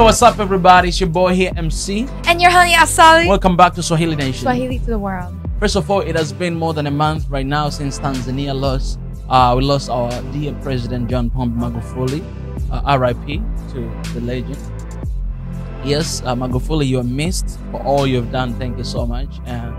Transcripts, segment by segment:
Yo, what's up, everybody? It's your boy here, MC. And your honey, Asali. Welcome back to Swahili Nation. Swahili to the world. First of all, it has been more than a month right now since Tanzania lost. We lost our dear President John Pombe Magufuli. RIP to the legend. Yes, Magufuli, you are missed for all you've done. Thank you so much. And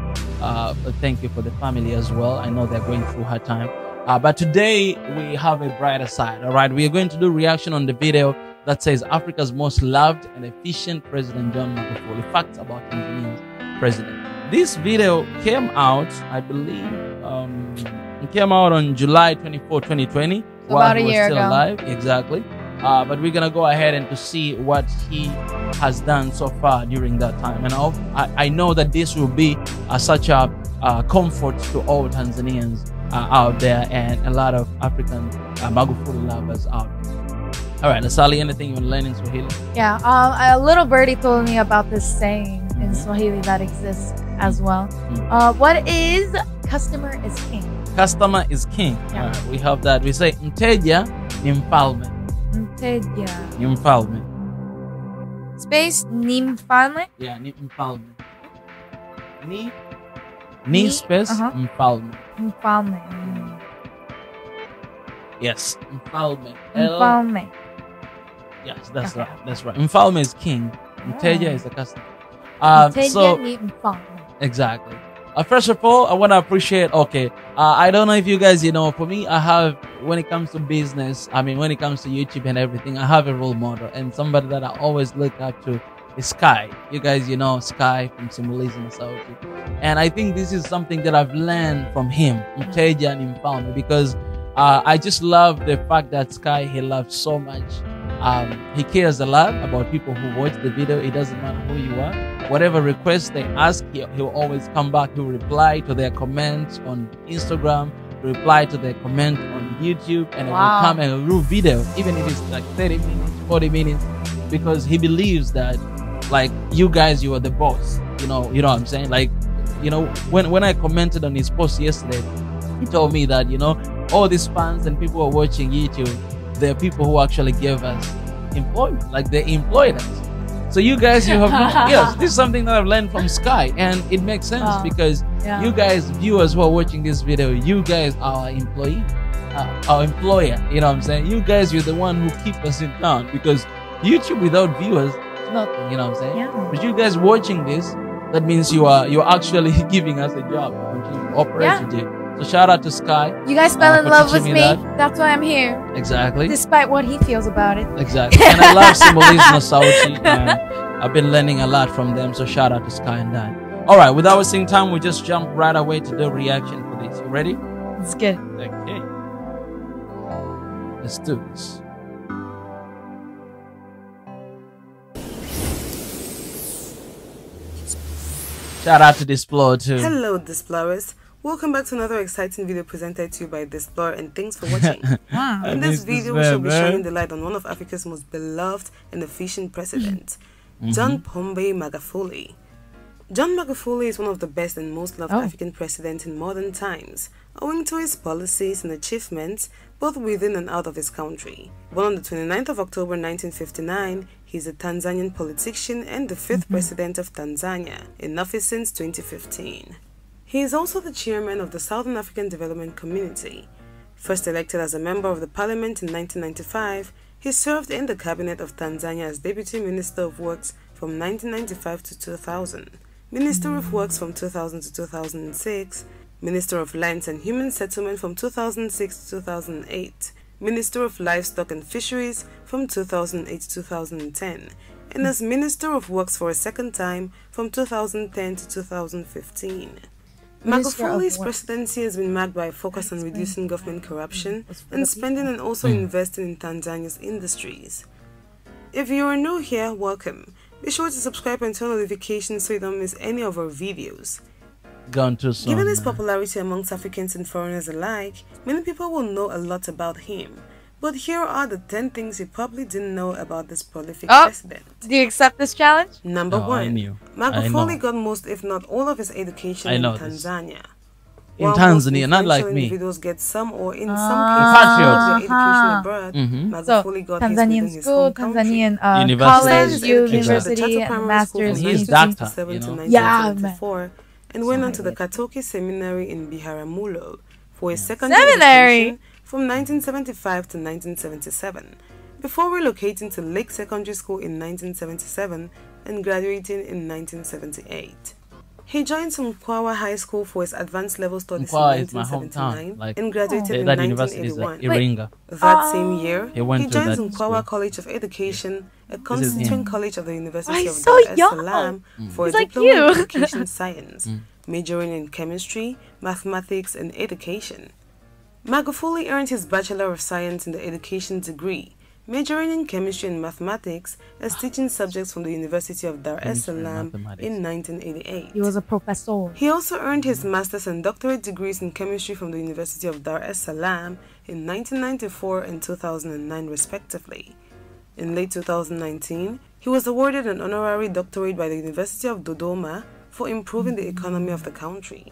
thank you for the family as well. I know they're going through hard time. But today we have a brighter side. All right, we are going to do reaction on the video that says Africa's most loved and efficient President John Magufuli. Facts about Tanzania's president. This video came out, I believe, it came out on July 24, 2020. So about a year still ago. Alive. Exactly. But we're gonna go ahead and to see what he has done so far during that time. And I know that this will be such a comfort to all Tanzanians out there and a lot of African Magufuli lovers out there. All right, Asali, anything you want to learn in Swahili? Yeah, a little birdie told me about this saying in Swahili that exists as well. What is customer is king? Customer is king. Yeah. All right, we have that. We say mteja ni mfalme. Mteja. Ni mfalme. Space ni mfalme? Yeah, ni mfalme. Ni space mfalme. Mfalme. Yes, mfalme. Mfalme. Yes, that's right. That's right. Mfalme is king. Mteja is the customer. Mteja ni mfalme. Exactly. First of all, I want to appreciate, I don't know if you guys, for me, I have, when it comes to business, when it comes to YouTube and everything, I have a role model and somebody that I always look up to is Sky. You guys, Sky from Symbolism South. And I think this is something that I've learned from him, Mteja and Mfalme, because I just love the fact that Sky, he loves so much. He cares a lot about people who watch the video. It doesn't matter who you are. Whatever request they ask, he'll always come back. He'll reply to their comments on Instagram, reply to their comment on YouTube, and it will come and do video, even if it's like 30 minutes, 40 minutes, because he believes that, like, you guys, you are the boss. You know what I'm saying? Like, when I commented on his post yesterday, he told me that, all these fans and people who are watching YouTube, they're people who actually gave us employment, like they employed us. So you guys, you have yes, this is something that I've learned from Sky, and it makes sense because you guys, viewers who are watching this video, you guys are our employee, our employer. You know what I'm saying? You guys, you're the one who keep us in town, because YouTube without viewers is nothing. You know what I'm saying? Yeah. But you guys watching this, that means you're actually giving us a job to continue to operate today. So shout out to Sky. You guys fell in love with me. That. That's why I'm here. Exactly. Despite what he feels about it. Exactly. And I love Symbolism Sauti, and I've been learning a lot from them. So shout out to Sky and Dan. All right, without wasting time, we just jump right away to the reaction for this. You ready? It's good. Okay. Let's do this. Shout out to Displorer too. Hello, Displorers. Welcome back to another exciting video presented to you by Displorer, and thanks for watching. In this video, we shall be shining the light on one of Africa's most beloved and efficient presidents, John Pombe Magufuli. John Magufuli is one of the best and most loved African presidents in modern times, owing to his policies and achievements both within and out of his country. Born on the 29th of October 1959, he is a Tanzanian politician and the 5th president of Tanzania, in office since 2015. He is also the chairman of the Southern African Development Community. First elected as a member of the parliament in 1995, he served in the cabinet of Tanzania as Deputy Minister of Works from 1995 to 2000, Minister of Works from 2000 to 2006, Minister of Lands and Human Settlement from 2006 to 2008, Minister of Livestock and Fisheries from 2008 to 2010, and as Minister of Works for a second time from 2010 to 2015. Magufuli's presidency has been marked by a focus on reducing government corruption and spending, and also investing in Tanzania's industries. If you are new here, welcome. Be sure to subscribe and turn notifications so you don't miss any of our videos. Gone too soon. Given his popularity amongst Africans and foreigners alike, many people will know a lot about him. But here are the 10 things you probably didn't know about this prolific president. Do you accept this challenge? Number 1. Magufuli got most, if not all, of his education in Tanzania. in While Tanzania, most not like influential me. individuals get some or in some cases their education abroad. Magufuli got his Tanzanian within his school, home country. Tanzanian University. college, His education at the university, Chato and Primary master's School from And he's PhD. 1967 doctor, to Yeah, 1974, and went on to the Katoke Seminary in Biharamulo for his secondary Seminary? education from 1975 to 1977, before relocating to Lake Secondary School in 1977 and graduating in 1978. He joined Mkwawa High School for his advanced level studies in Mkwawa is my 1979 hometown. Like, and graduated in that university is like 1981. Iringa. That same year, He went he to joined that Mkwawa school. College of Education, a is him. constituent college of the University he's of so Dar es young. Salaam for He's a like diploma in you. education science, majoring in chemistry, mathematics, and education. Magufuli earned his Bachelor of Science in the Education degree, majoring in chemistry and mathematics as teaching subjects from the University of Dar es Salaam in 1988. He was a professor. He also earned his master's and doctorate degrees in chemistry from the University of Dar es Salaam in 1994 and 2009 respectively. In late 2019, he was awarded an honorary doctorate by the University of Dodoma for improving the economy of the country.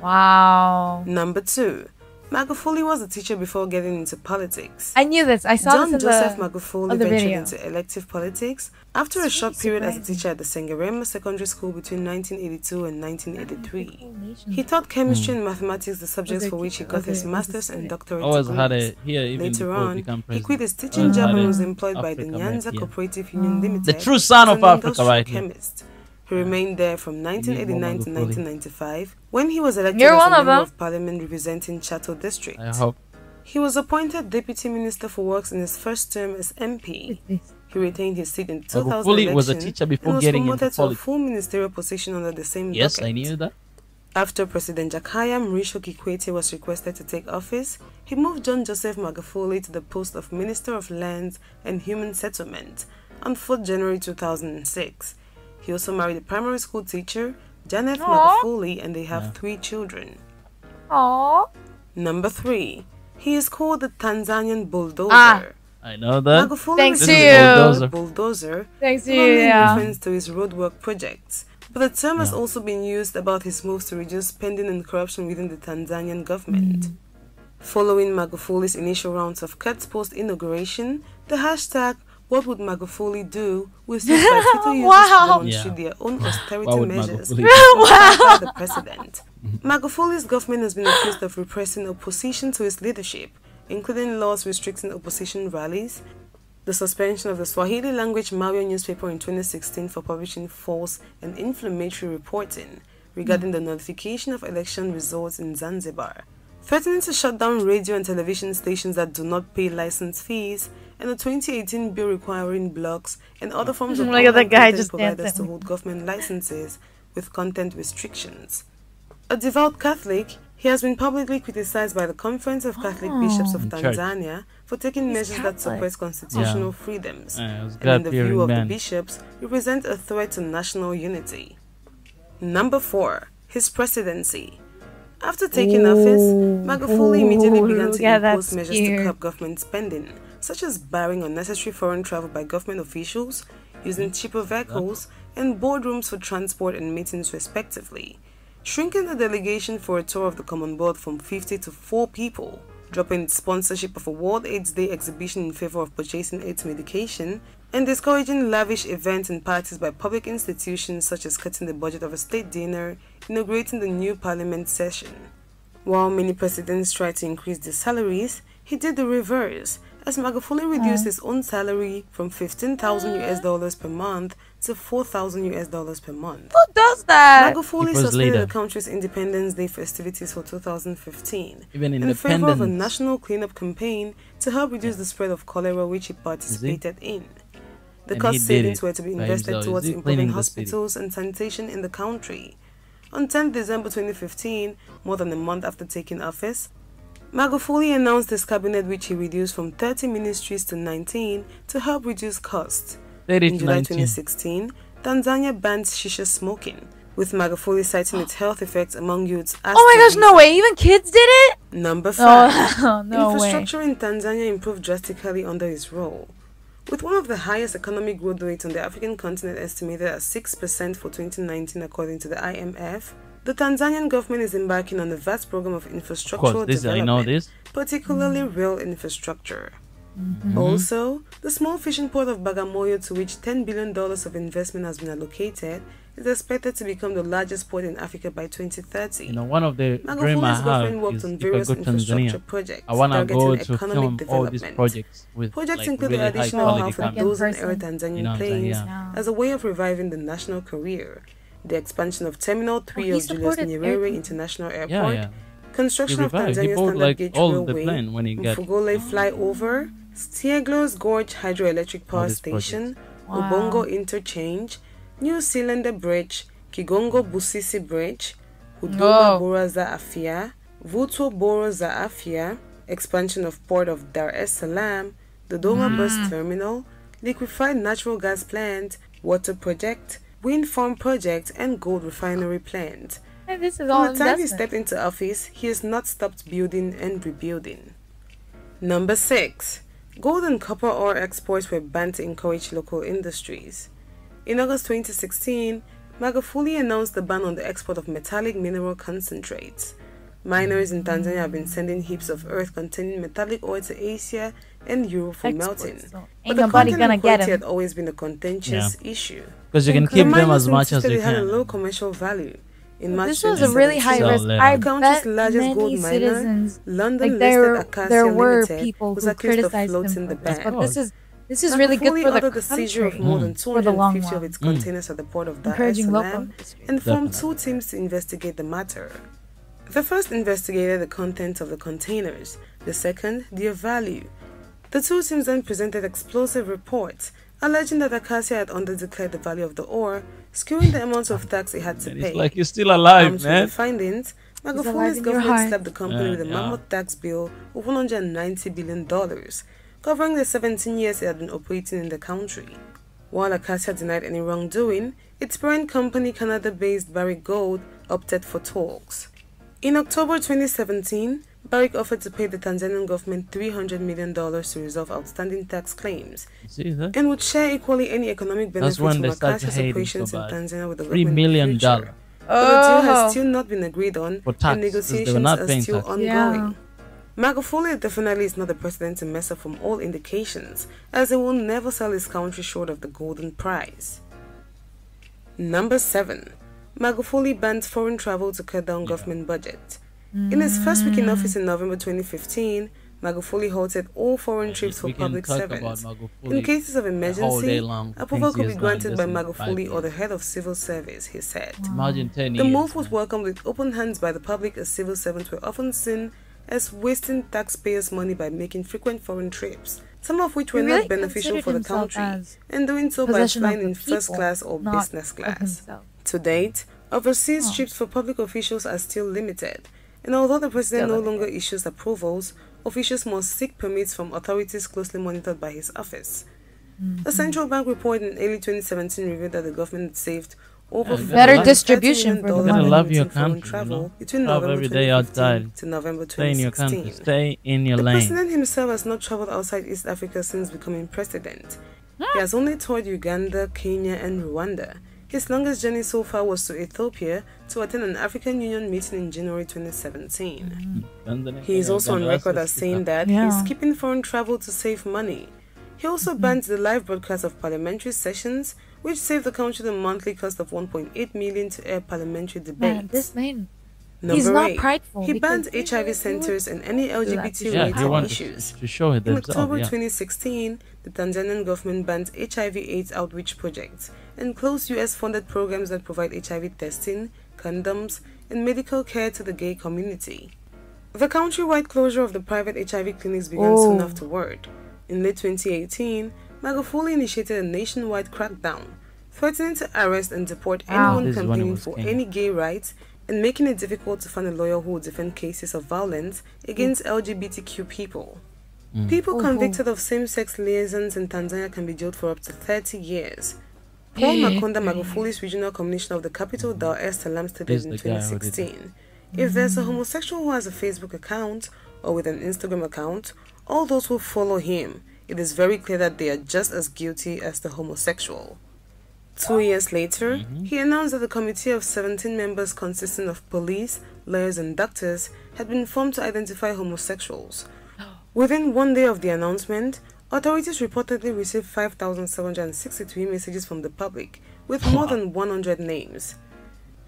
Wow. Number 2. Magufuli was a teacher before getting into politics. I knew this. I saw John this in Joseph the Magufuli other ventured video. into elective politics after a short period as a teacher at the Sengerema Secondary School between 1982 and 1983. He taught chemistry and mathematics, the subjects for which he got his master's and doctorate Always had degrees. it here, even Later before on, become he president. quit his teaching Always job had and it. was employed by the Africa Nyanza met, yeah. Cooperative Union Limited. The true son as of an Africa industrial right here. chemist. He remained there from 1989 to 1995 when he was elected You're as one a of member them. of parliament representing Chato District. I hope. He was appointed Deputy Minister for Works in his first term as MP. He retained his seat in the 2000 Magufuli election was a teacher before and was getting promoted into to a politics. full ministerial position under the same Yes, docket. I knew that. After President Jakaya Mrisho Kikwete was requested to take office, he moved John Joseph Magufuli to the post of Minister of Lands and Human Settlement on 4th January 2006. He also married a primary school teacher, Janet Magufuli, and they have 3 children. Aww. Number 3. He is called the Tanzanian bulldozer. I know that. Magufuli Thanks received to the you. title bulldozer, Thanks to you, probably in yeah. reference to his roadwork projects. But the term has also been used about his moves to reduce spending and corruption within the Tanzanian government. Following Magufuli's initial rounds of cuts post-inauguration, the hashtag "What would Magufuli do?" was used by Twitter users to demonstrate their own What austerity would measures Magufuli by the president. Magufuli's government has been accused of repressing opposition to his leadership, including laws restricting opposition rallies, the suspension of the Swahili language Mawio newspaper in 2016 for publishing false and inflammatory reporting regarding the notification of election results in Zanzibar, threatening to shut down radio and television stations that do not pay license fees, and the 2018 bill requiring blogs and other forms of Look at that online guy content just providers dancing. to hold government licenses with content restrictions. A devout Catholic, he has been publicly criticized by the Conference of Catholic Bishops of In church. Tanzania for taking measures that suppress constitutional freedoms, it was and in the view God-fearing of the man. bishops, represent a threat to national unity. Number 4. His presidency. After taking office, Magufuli immediately began look to at that impose measures to spear. curb government spending, such as barring unnecessary foreign travel by government officials, using cheaper vehicles, and boardrooms for transport and meetings respectively, shrinking the delegation for a tour of the Common Board from 50 to 4 people, dropping its sponsorship of a World AIDS Day exhibition in favor of purchasing AIDS medication, and discouraging lavish events and parties by public institutions, such as cutting the budget of a state dinner, inaugurating the new parliament session. While many presidents tried to increase their salaries, he did the reverse, as Magufuli reduced his own salary from $15,000 per month to $4,000 per month. Who does that? Magufuli People's suspended leader. the country's Independence Day festivities for 2015 Even in favor of a independence. national cleanup campaign to help reduce the spread of cholera, which he participated in. The And cost he did savings it were to be by invested himself. towards Is he improving cleaning the city? hospitals and sanitation in the country. On 10 December 2015, more than a month after taking office, Magufuli announced his cabinet, which he reduced from 30 ministries to 19 to help reduce costs. 30 In to July 19. 2016, Tanzania banned shisha smoking, with Magufuli citing its health effects among youths. As Oh my the gosh, no reason. way. Even kids did it? Number 5. Oh, no way. Infrastructure in Tanzania improved drastically under his role. With one of the highest economic growth rates on the African continent estimated at 6% for 2019 according to the IMF, The Tanzanian government is embarking on a vast program of infrastructural development, particularly rail infrastructure. Also, the small fishing port of Bagamoyo, to which $10 billion of investment has been allocated, is expected to become the largest port in Africa by 2030. You know, one of the dreams I have is if I go to Tanzania, I want to go to film all these projects with projects like, include really the additional half a dozen air Tanzanian planes as a way of reviving the national career, the expansion of Terminal 3 of Julius Nyerere International Airport, construction of Tanzania Standard Gauge Railway, Mfugole Flyover, Stiegler's Gorge Hydroelectric Power Station, Ubongo Interchange, New Cylinder Bridge, Kigongo Busisi Bridge, Huduma Bora za Afya, Vuto Boro za Afya, expansion of Port of Dar es Salaam, Dodoma Bus Terminal, liquefied natural gas plant, water project, wind farm project, and gold refinery plant. And this is all From the time he stepped into office, he has not stopped building and rebuilding. Number 6. Gold and copper ore exports were banned to encourage local industries. In August 2016, Magufuli announced the ban on the export of metallic mineral concentrates. Miners in Tanzania have been sending heaps of earth containing metallic ore to Asia and Europe for melting. So But the content and quality had always been a contentious issue. Because you can keep them as much as you had a can. low commercial value. In March This was a really high risk. I the country's bet largest gold many miner, citizens, London like listed Acacia there were Limited, people was who accused of criticized floating them the for this, ban. but this is really good for the ordered the seizure of country. more than For the long 250 of its containers at the port of Dar es Encouraging local Salaam industry. and formed 2 teams to investigate the matter. The first investigated the contents of the containers, the second, their value. The 2 teams then presented explosive reports alleging that Acacia had underdeclared the value of the ore, skewing the amount of tax it had to pay. It's like you're still alive, With man. the findings, Magufuli's alive in your government heart. slapped the company with a mammoth tax bill of $190 billion, covering the 17 years it had been operating in the country. While Acacia denied any wrongdoing, its parent company, Canada-based Barrick Gold, opted for talks. In October 2017, Barrick offered to pay the Tanzanian government $300 million to resolve outstanding tax claims and would share equally any economic benefits from Acacia's operations in Tanzania with the government $3 million. in the future. But the deal has still not been agreed on, and negotiations are still ongoing. Magufuli definitely is not the president to mess up from all indications, as he will never sell his country short of the golden prize. Number 7. Magufuli bans foreign travel to cut down government budget. In his first week in office in November 2015, Magufuli halted all foreign trips for public servants. In cases of emergency, approval could be granted by Magufuli or the head of civil service, he said. Imagine 10 The years, move was welcomed with open hands by the public, as civil servants were often seen as wasting taxpayers' money by making frequent foreign trips, some of which were not beneficial for the country, and doing so by flying in first class or business class. To date, overseas trips for public officials are still limited, and although the president no longer issues approvals, officials must seek permits from authorities closely monitored by his office. A central bank report in early 2017 revealed that the government had saved over better distribution for the money. Love your foreign country, travel you between know? November Every day 2015 outside. to November Stay in your country. 2016. Stay in your The lane. president himself has not traveled outside East Africa since becoming president. He has only toured Uganda, Kenya, and Rwanda. His longest journey so far was to Ethiopia to attend an African Union meeting in January 2017. He is also on record as saying that he is skipping foreign travel to save money. He also banned the live broadcast of parliamentary sessions, which saved the country the monthly cost of $1.8 million to air parliamentary debates. This man, He's not 8, prideful. He banned HIV centers and any LGBT-related issues. In October 2016, the Tanzanian government banned HIV/AIDS outreach projects and closed US-funded programs that provide HIV testing, condoms, and medical care to the gay community. The countrywide closure of the private HIV clinics began soon afterward. In late 2018, Magufuli initiated a nationwide crackdown, threatening to arrest and deport anyone campaigning for any gay rights and making it difficult to find a lawyer who will defend cases of violence against LGBTQ people. People convicted of same-sex liaisons in Tanzania can be jailed for up to 30 years. Paul Makonda, Magufuli's regional commissioner of the capital Dar es Salaam, stated in 2016, if there's a homosexual who has a Facebook account or with an Instagram account, all those who follow him, it is very clear that they are just as guilty as the homosexual. 2 years later, he announced that a committee of 17 members consisting of police, lawyers and doctors had been formed to identify homosexuals. Within 1 day of the announcement, authorities reportedly received 5,763 messages from the public, with more than 100 names.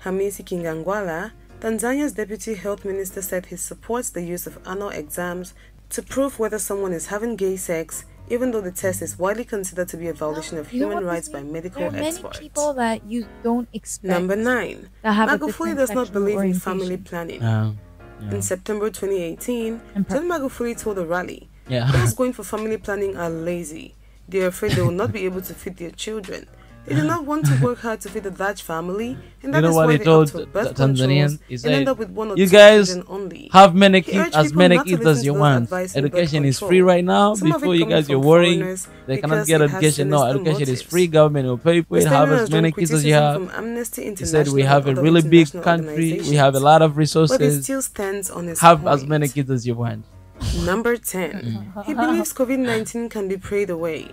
Hamisi Kingangwala, Tanzania's deputy health minister, said he supports the use of anal exams to prove whether someone is having gay sex, even though the test is widely considered to be a violation of human rights by medical experts. There are many people that you don't expect. Number 9. Magufuli does not believe in family planning. In September 2018, John Magufuli told a rally, those going for family planning are lazy. They are afraid they will not be able to feed their children. They do not want to work hard to feed a large family, and that is why they opt for birth controls and end up with 1 or 2 children only. Have many kids, as many kids as you want. Education is free right now. Before you guys are worrying, they cannot get education. No, education is free. Government will pay for it. Have as many kids as you have. He said we have a really big country. We have a lot of resources. But he still stands on his Have point. as many kids as you want. Number 10. He believes COVID-19 can be prayed away.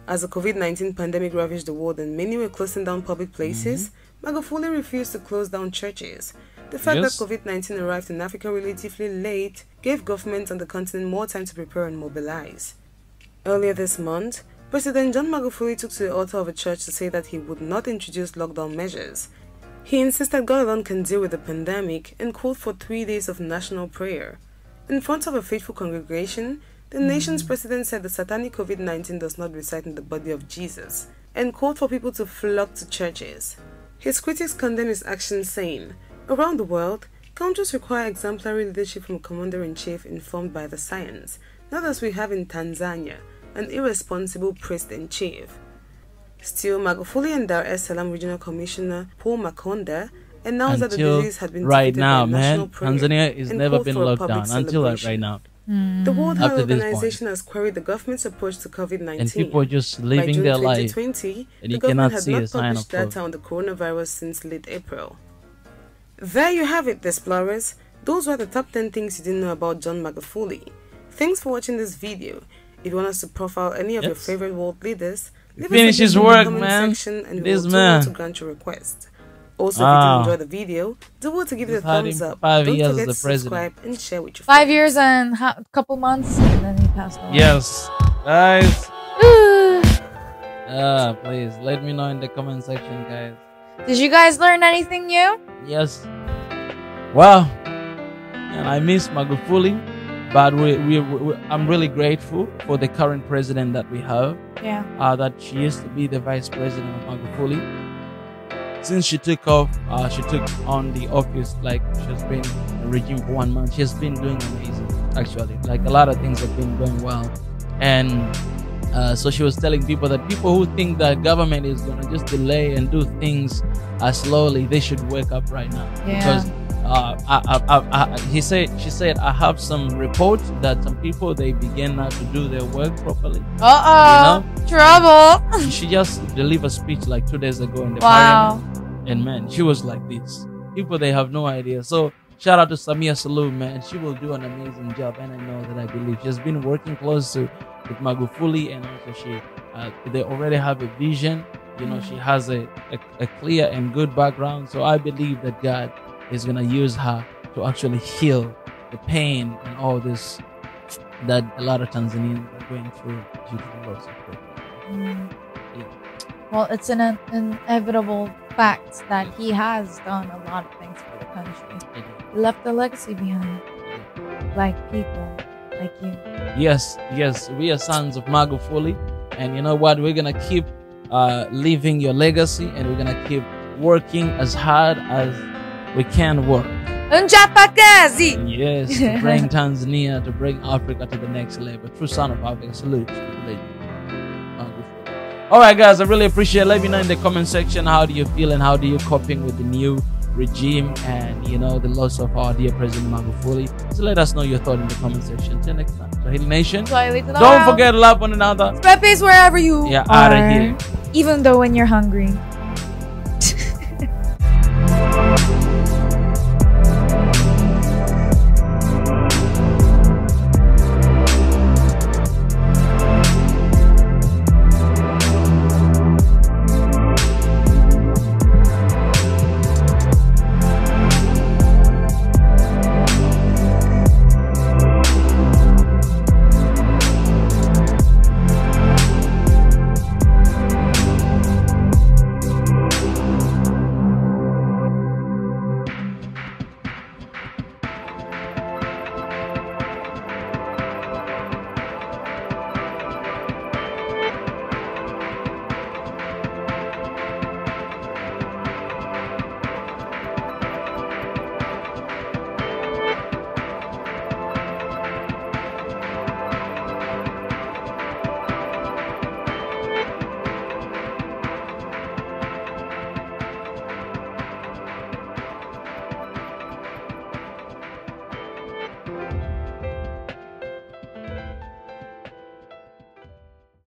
As the COVID-19 pandemic ravaged the world and many were closing down public places, Magufuli refused to close down churches. The fact that COVID-19 arrived in Africa relatively late gave governments on the continent more time to prepare and mobilize. Earlier this month, President John Magufuli took to the altar of a church to say that he would not introduce lockdown measures. He insisted God alone can deal with the pandemic and called for 3 days of national prayer. In front of a faithful congregation, the nation's president said the satanic COVID-19 does not reside in the body of Jesus and called for people to flock to churches. His critics condemned his actions, saying, around the world, countries require exemplary leadership from a commander-in-chief informed by the science, not as we have in Tanzania, an irresponsible priest-in-chief. Still, Magufuli and Dar es Salaam Regional Commissioner Paul Makonda announced that the disease had been right defeated now, by national man. prayer Tanzania has and never called been for a locked public down until celebration. right now. The World Health After this Organization point. has queried the government's approach to COVID-19. And people are just By living June their life. 2020, And the you government cannot had see a not sign published of data on the coronavirus since late April. There you have it, explorers. Those were the top 10 things you didn't know about John Magufuli. Thanks for watching this video. If you want us to profile any of your favorite world leaders, leave Finish us his a work, comment man. section and we This will man. to grant your request. Also, if you did enjoy the video, do well to give it a thumbs up. 5 Don't years forget as to the subscribe and share with your 5 years and a couple months, and then he passed away. Yes, guys. Please let me know in the comment section, guys. Did you guys learn anything new? Yes. Wow. And I miss Magufuli, but I'm really grateful for the current president that we have. Yeah. That she used to be the vice president of Magufuli. Since she took off, she took on the office, like she's been in the regime for 1 month. She's been doing amazing, actually. Like a lot of things have been going well. And so she was telling people that people who think that government is going to just delay and do things slowly, they should wake up right now. Yeah. Because she said, I have some reports that some people, they begin now to do their work properly. Uh-oh. You know? Trouble. She just delivered a speech like 2 days ago in the Wow. parliament. And man, she was like this. People, they have no idea. So shout out to Samia Suluhu, man. She will do an amazing job. And I know that, I believe she's been working closely with Magufuli, and also they already have a vision. You know, she has a clear and good background. So I believe that God is going to use her to actually heal the pain and all this that a lot of Tanzanians are going through due to the loss of COVID. Yeah. Well, it's an inevitable fact that he has done a lot of things for the country. He left a legacy behind, like people, like you. Yes, we are sons of Magufuli, and you know what? We're gonna keep living your legacy, and we're gonna keep working as hard as we can work. Unjapakazi! Yes, to bring Tanzania, to bring Africa to the next level. True son of Africa. Salute to the lady. All right, guys, I really appreciate it. Let me know in the comment section, how do you feel and how do you coping with the new regime and, you know, the loss of our dear President Magufuli. So let us know your thought in the comment section. Until next time, Swahili Nation. Don't forget to love one another. Spread peace wherever you are. Out of here. Even though when you're hungry.